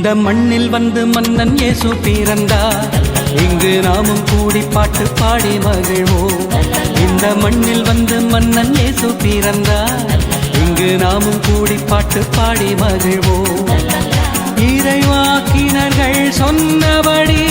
இந்த மண்ணில் வந்து மன்னன் இயேசு பிறந்தார். இங்கு நாமும் கூடி பாட்டு பாடி மகிழ்வோம். இந்த மண்ணில் வந்து மன்னன் இயேசு பிறந்தார். இங்கு நாமும் கூடி பாட்டு பாடி மகிழ்வோம். இறைவாக்கினர்கள் சொன்னபடி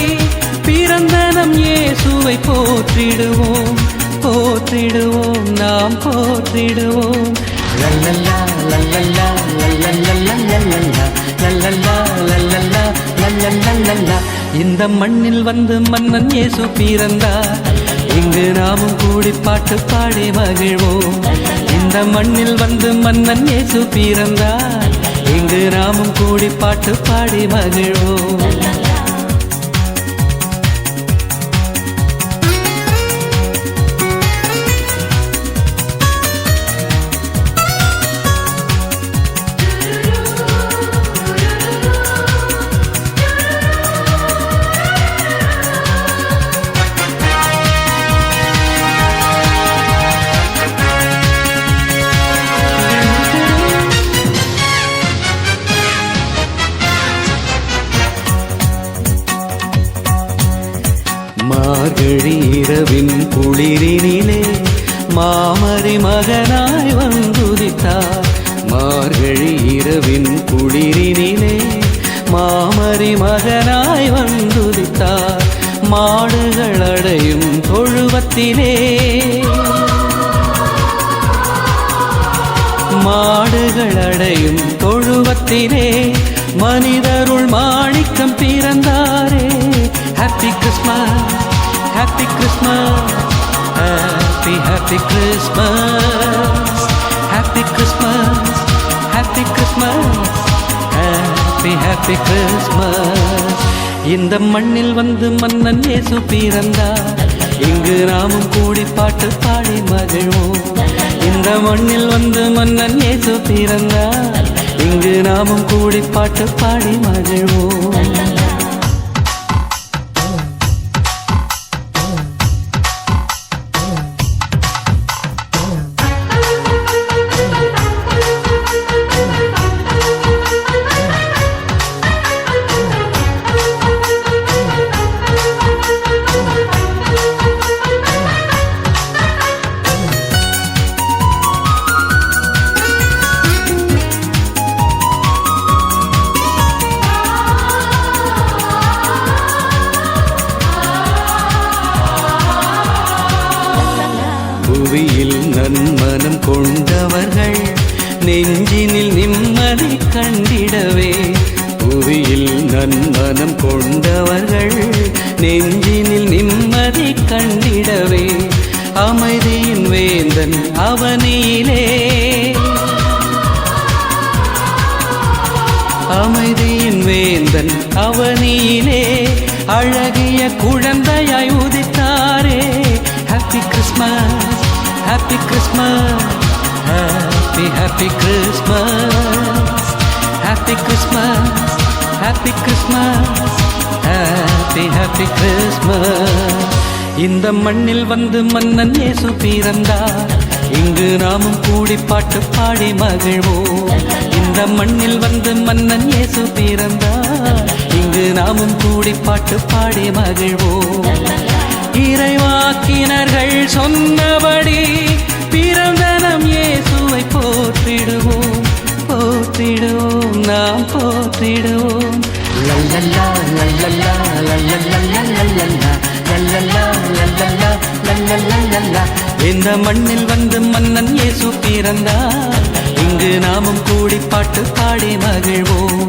பிறந்த நம் இயேசுவை போற்றிடுவோம், போற்றிடுவோம், நாம் போற்றிடுவோம். லல்லல்லா லல்லல்லா லல்லல்லா லல்லல்லா லல்லல்லா லல்லல்லா லல்லல்லா. இந்த மண்ணில் வந்து மன்னன் இயேசு பிறந்தார். இங்கு நாமும் கூடி பாட்டு பாடி மகிழ்வோம். இந்த மண்ணில் வந்து மன்னன் இயேசு பிறந்தார். இங்கு நாமும் கூடி பாட்டு பாடி மகிழ்வோம். மார்கழி இரவின் குளிரினிலே மாமரி மகனாய் வந்துதித்தார். மார்கழி இரவின் குளிரினிலே மாமரி மகனாய் வந்துதித்தார். மாடுகள் அடையும் தொழுவத்திலே, மாடுகள் அடையும் தொழுவத்திலே மனிதருள் மாணிக்கம் பிறந்தாரே. Happy Christmas, Happy Christmas, Happy Happy Christmas, Happy Christmas, Happy Christmas, Happy Happy Christmas. இந்த மண்ணில் வந்து மன்னன் இயேசு பிறந்தார். இங்கு நாமும் கூடி பாட்டு பாடி மகிழ்வோம். இந்த மண்ணில் வந்து மன்னன் இயேசு பிறந்தார். இங்கு நாமும் கூடி பாட்டு பாடி மகிழ்வோம். புவியில் நன்மனம் கொண்டவர்கள் நெஞ்சினில் நிம்மதி கண்டிடவே. புவியில் நன்மனம் கொண்டவர்கள் நெஞ்சினில் நிம்மதி கண்டிடவே. அமைதியின் வேந்தன் அவனியிலே, அமைதியின் வேந்தன் அவனியிலே அழகிய குழந்தையாய் உதித்தாரே. Happy Christmas, Happy Christmas, Happy Happy Christmas, Happy Christmas, Happy Christmas, Happy Happy Christmas. இந்த மண்ணில் வந்து மன்னன் இயேசு பிறந்தார். இங்கு நாமும் கூடி பாட்டு பாடி மகிழ்வோம். இந்த மண்ணில் வந்து மன்னன் இயேசு பிறந்தார். இங்கு நாமும் கூடி பாட்டு பாடி மகிழ்வோம். இறைவாக்கினர்கள் சொன்னபடி பிறந்த நம் இயேசுவை போற்றிடுவோம், போற்றிடுவோம், நாம் போற்றிடுவோம். லல்லல்லா லல்லல்லா லல்லல்லா லல்லல்லா லல்லல்லா லல்லல்லா லல்லல்லா. இந்த மண்ணில் வந்து மன்னன் இயேசு பிறந்தார். இங்கு நாமும் கூடி பாட்டு பாடி மகிழ்வோம்.